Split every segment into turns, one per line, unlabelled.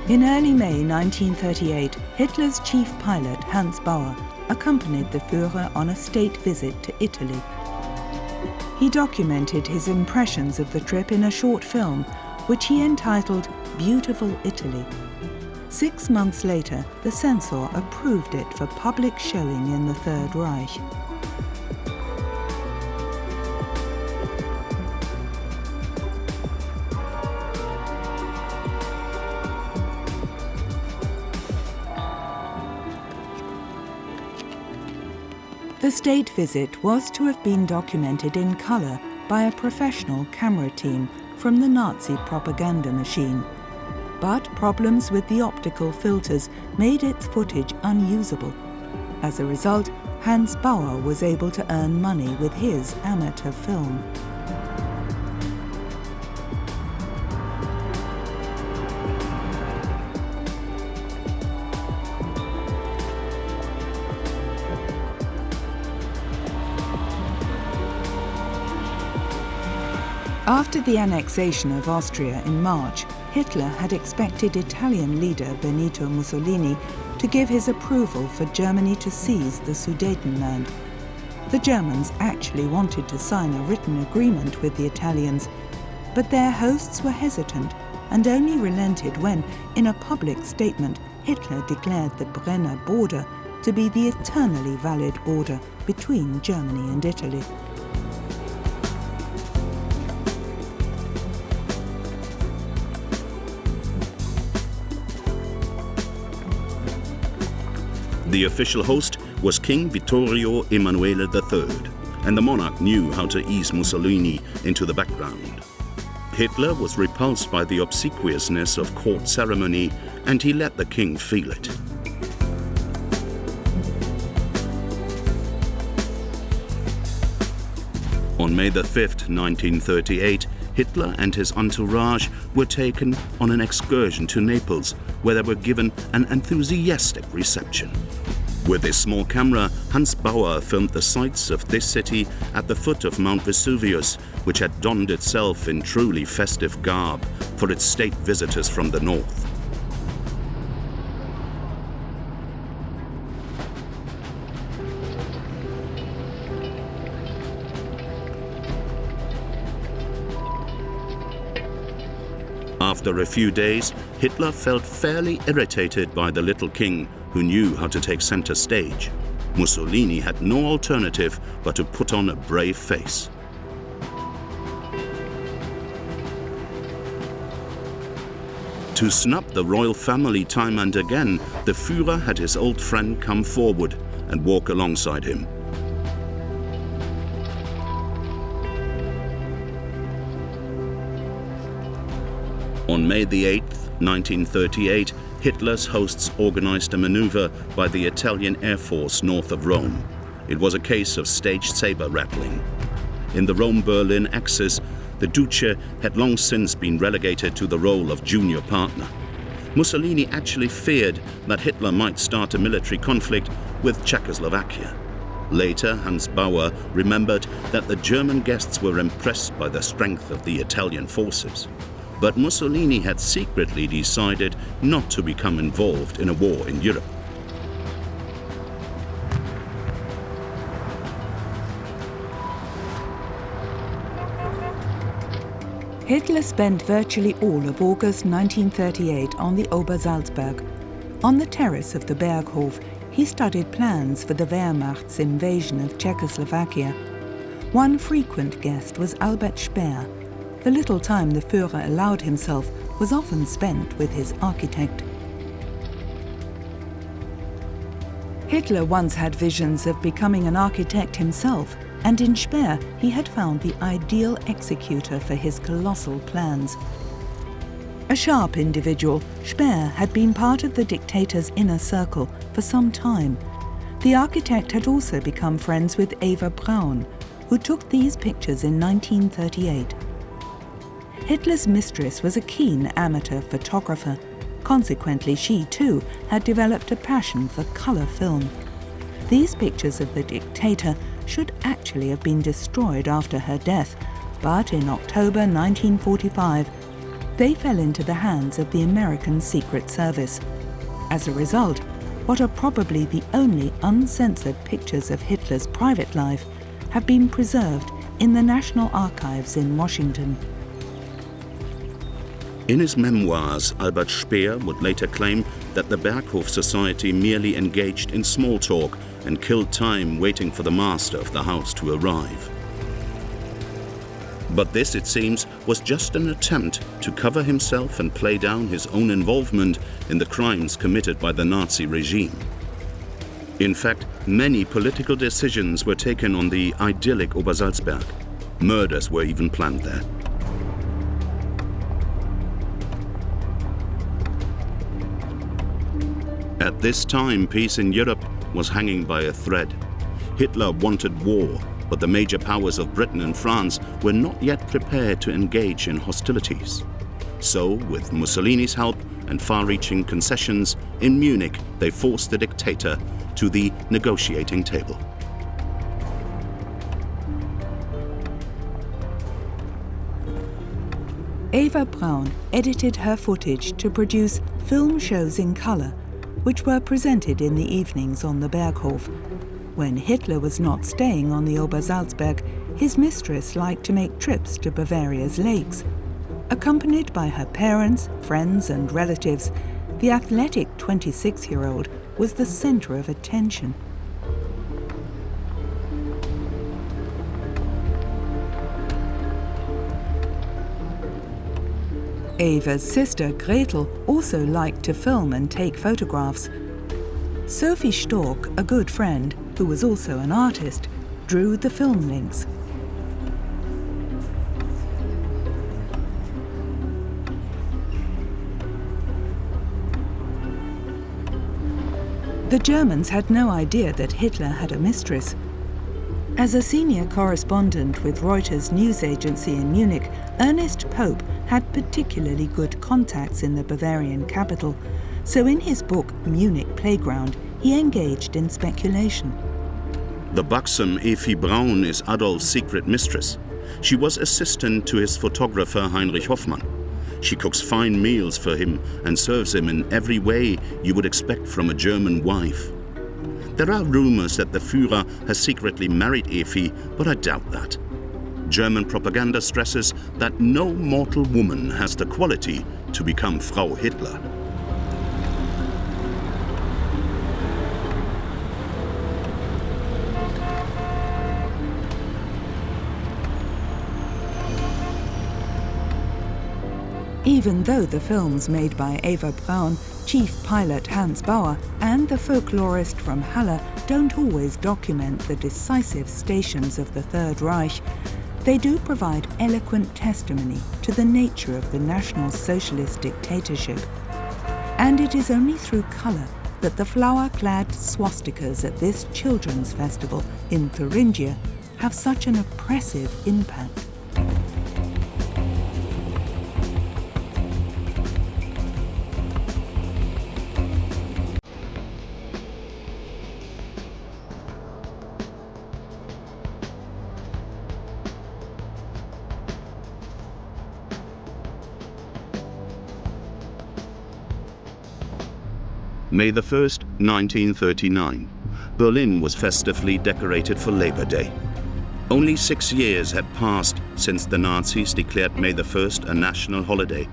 In early May 1938, Hitler's chief pilot, Hans Bauer, accompanied the Führer on a state visit to Italy. He documented his impressions of the trip in a short film, which he entitled Beautiful Italy. 6 months later, the censor approved it for public showing in the Third Reich. The state visit was to have been documented in color by a professional camera team from the Nazi propaganda machine. But problems with the optical filters made its footage unusable. As a result, Hans Bauer was able to earn money with his amateur film. After the annexation of Austria in March, Hitler had expected Italian leader Benito Mussolini to give his approval for Germany to seize the Sudetenland. The Germans actually wanted to sign a written agreement with the Italians, but their hosts were hesitant and only relented when, in a public statement, Hitler declared the Brenner border to be the eternally valid border between Germany and Italy.
The official host was King Vittorio Emanuele III, and the monarch knew how to ease Mussolini into the background. Hitler was repulsed by the obsequiousness of court ceremony, and he let the king feel it. On May 5, 1938, Hitler and his entourage were taken on an excursion to Naples, where they were given an enthusiastic reception. With his small camera, Hans Bauer filmed the sights of this city at the foot of Mount Vesuvius, which had donned itself in truly festive garb for its state visitors from the north. After a few days, Hitler felt fairly irritated by the little king, who knew how to take center stage. Mussolini had no alternative but to put on a brave face. To snub the royal family time and again, the Führer had his old friend come forward and walk alongside him. On May 8, 1938, Hitler's hosts organized a maneuver by the Italian Air Force north of Rome. It was a case of staged saber rattling. In the Rome-Berlin axis, the Duce had long since been relegated to the role of junior partner. Mussolini actually feared that Hitler might start a military conflict with Czechoslovakia. Later, Hans Bauer remembered that the German guests were impressed by the strength of the Italian forces. But Mussolini had secretly decided not to become involved in a war in Europe.
Hitler spent virtually all of August 1938 on the Obersalzberg. On the terrace of the Berghof, he studied plans for the Wehrmacht's invasion of Czechoslovakia. One frequent guest was Albert Speer. The little time the Führer allowed himself was often spent with his architect. Hitler once had visions of becoming an architect himself, and in Speer he had found the ideal executor for his colossal plans. A sharp individual, Speer had been part of the dictator's inner circle for some time. The architect had also become friends with Eva Braun, who took these pictures in 1938. Hitler's mistress was a keen amateur photographer. Consequently, she too had developed a passion for color film. These pictures of the dictator should actually have been destroyed after her death, but in October 1945, They fell into the hands of the American Secret Service. As a result, what are probably the only uncensored pictures of Hitler's private life have been preserved in the National Archives in Washington.
In his memoirs, Albert Speer would later claim that the Berghof Society merely engaged in small talk and killed time waiting for the master of the house to arrive. But this, it seems, was just an attempt to cover himself and play down his own involvement in the crimes committed by the Nazi regime. In fact, many political decisions were taken on the idyllic Obersalzberg. Murders were even planned there. At this time, peace in Europe was hanging by a thread. Hitler wanted war, but the major powers of Britain and France were not yet prepared to engage in hostilities. So, with Mussolini's help and far-reaching concessions, in Munich they forced the dictator to the negotiating table.
Eva Braun edited her footage to produce film shows in color, which were presented in the evenings on the Berghof. When Hitler was not staying on the Obersalzberg, his mistress liked to make trips to Bavaria's lakes. Accompanied by her parents, friends and relatives, the athletic 26-year-old was the center of attention. Eva's sister Gretel also liked to film and take photographs. Sophie Stork, a good friend, who was also an artist, drew the film links. The Germans had no idea that Hitler had a mistress. As a senior correspondent with Reuters news agency in Munich, Ernest Pope had particularly good contacts in the Bavarian capital, so in his book Munich Playground, he engaged in speculation.
The buxom Eva Braun is Adolf's secret mistress. She was assistant to his photographer Heinrich Hoffmann. She cooks fine meals for him and serves him in every way you would expect from a German wife. There are rumors that the Führer has secretly married Evi, but I doubt that. German propaganda stresses that no mortal woman has the quality to become Frau Hitler.
Even though the films made by Eva Braun, chief pilot Hans Bauer, and the folklorist from Halle don't always document the decisive stations of the Third Reich, they do provide eloquent testimony to the nature of the National Socialist dictatorship. And it is only through colour that the flower-clad swastikas at this children's festival in Thuringia have such an oppressive impact.
May 1st, 1939. Berlin was festively decorated for Labor Day. Only 6 years had passed since the Nazis declared May 1st a national holiday.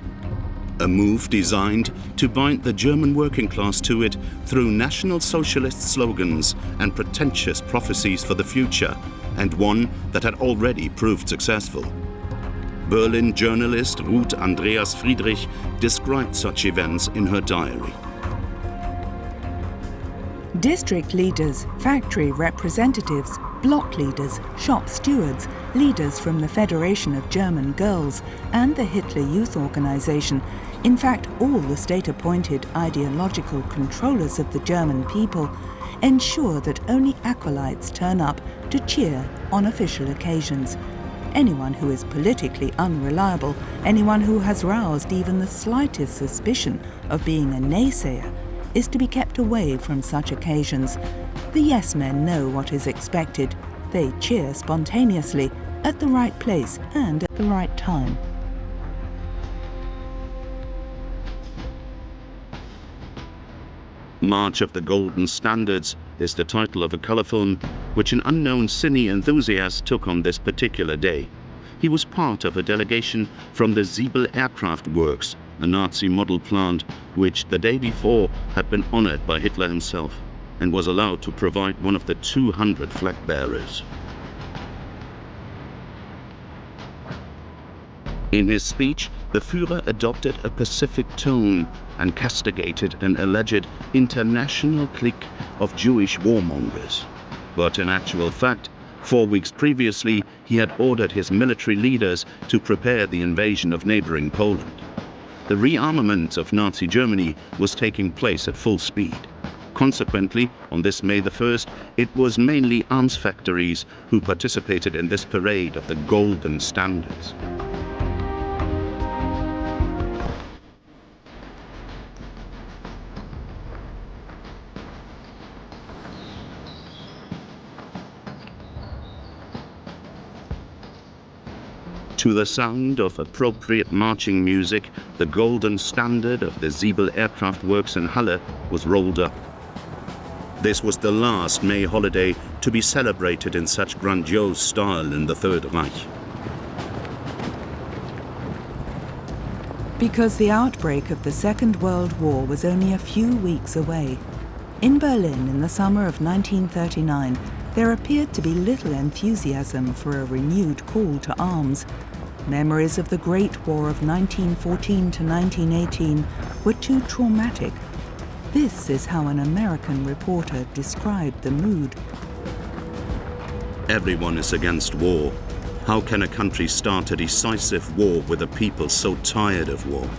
A move designed to bind the German working class to it through National Socialist slogans and pretentious prophecies for the future, and one that had already proved successful. Berlin journalist Ruth Andreas Friedrich described such events in her diary.
District leaders, factory representatives, block leaders, shop stewards, leaders from the Federation of German Girls and the Hitler Youth Organization, in fact all the state-appointed ideological controllers of the German people, ensure that only acolytes turn up to cheer on official occasions. Anyone who is politically unreliable, anyone who has roused even the slightest suspicion of being a naysayer, is to be kept away from such occasions. The yes-men know what is expected. They cheer spontaneously, at the right place and at the right time.
March of the Golden Standards is the title of a color film which an unknown cine enthusiast took on this particular day. He was part of a delegation from the Siebel aircraft works, a Nazi model plant which the day before had been honored by Hitler himself, and was allowed to provide one of the 200 flag bearers. In his speech, the Führer adopted a pacific tone and castigated an alleged international clique of Jewish warmongers. But in actual fact, 4 weeks previously, he had ordered his military leaders to prepare the invasion of neighboring Poland. The rearmament of Nazi Germany was taking place at full speed. Consequently, on this May the 1st, it was mainly arms factories who participated in this parade of the Golden Standards. To the sound of appropriate marching music, the Golden Standard of the Siebel Aircraft Works in Halle was rolled up. This was the last May holiday to be celebrated in such grandiose style in the Third Reich.
Because the outbreak of the Second World War was only a few weeks away. In Berlin in the summer of 1939, there appeared to be little enthusiasm for a renewed call to arms. Memories of the Great War of 1914 to 1918 were too traumatic. This is how an American reporter described the mood.
Everyone is against war. How can a country start a decisive war with a people so tired of war?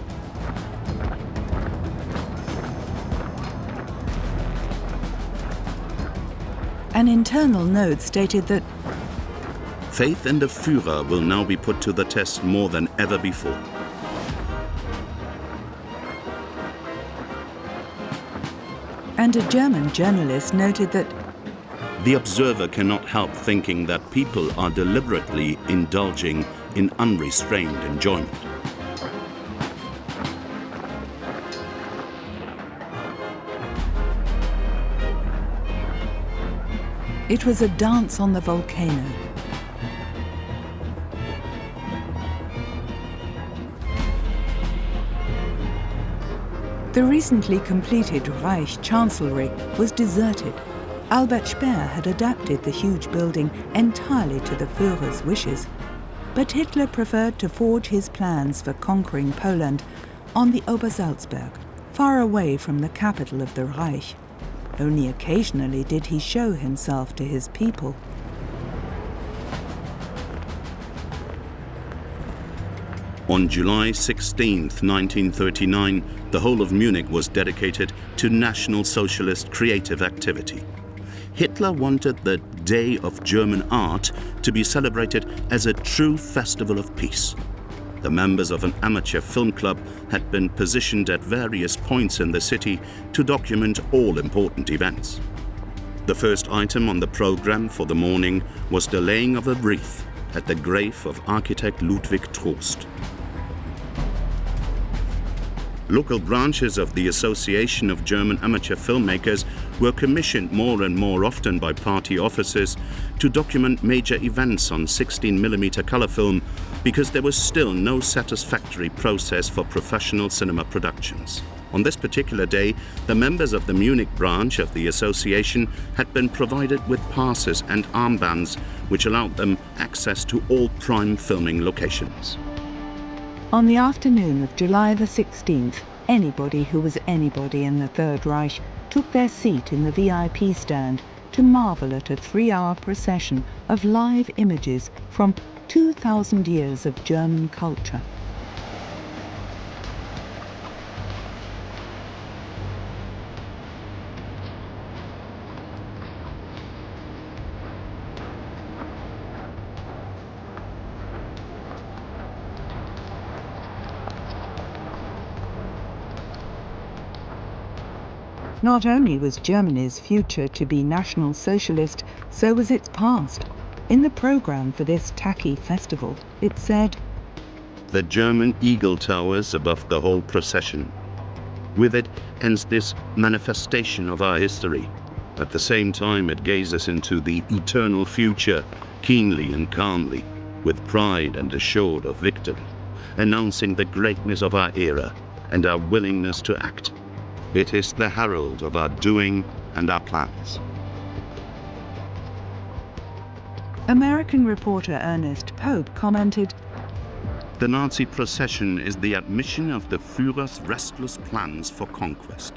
An internal note stated that
faith in the Führer will now be put to the test more than ever before.
And a German journalist noted that
the observer cannot help thinking that people are deliberately indulging in unrestrained enjoyment.
It was a dance on the volcano. The recently completed Reich Chancellery was deserted. Albert Speer had adapted the huge building entirely to the Führer's wishes. But Hitler preferred to forge his plans for conquering Poland on the Obersalzberg, far away from the capital of the Reich. Only occasionally did he show himself to his people.
On July 16, 1939, the whole of Munich was dedicated to National Socialist creative activity. Hitler wanted the Day of German Art to be celebrated as a true festival of peace. The members of an amateur film club had been positioned at various points in the city to document all important events. The first item on the program for the morning was the laying of a wreath at the grave of architect Ludwig Trost. Local branches of the Association of German Amateur Filmmakers were commissioned more and more often by party officers to document major events on 16mm color film because there was still no satisfactory process for professional cinema productions. On this particular day, the members of the Munich branch of the association had been provided with passes and armbands which allowed them access to all prime filming locations.
On the afternoon of July the 16th, anybody who was anybody in the Third Reich took their seat in the VIP stand to marvel at a 3-hour procession of live images from 2,000 years of German culture. Not only was Germany's future to be National Socialist, so was its past. In the program for this tacky festival, it said,
"The German eagle towers above the whole procession. With it ends this manifestation of our history. At the same time, it gazes into the eternal future, keenly and calmly, with pride and assured of victory, announcing the greatness of our era and our willingness to act. It is the herald of our doing and our plans.
American reporter Ernest Pope commented,
"The Nazi procession is the admission of the Führer's restless plans for conquest.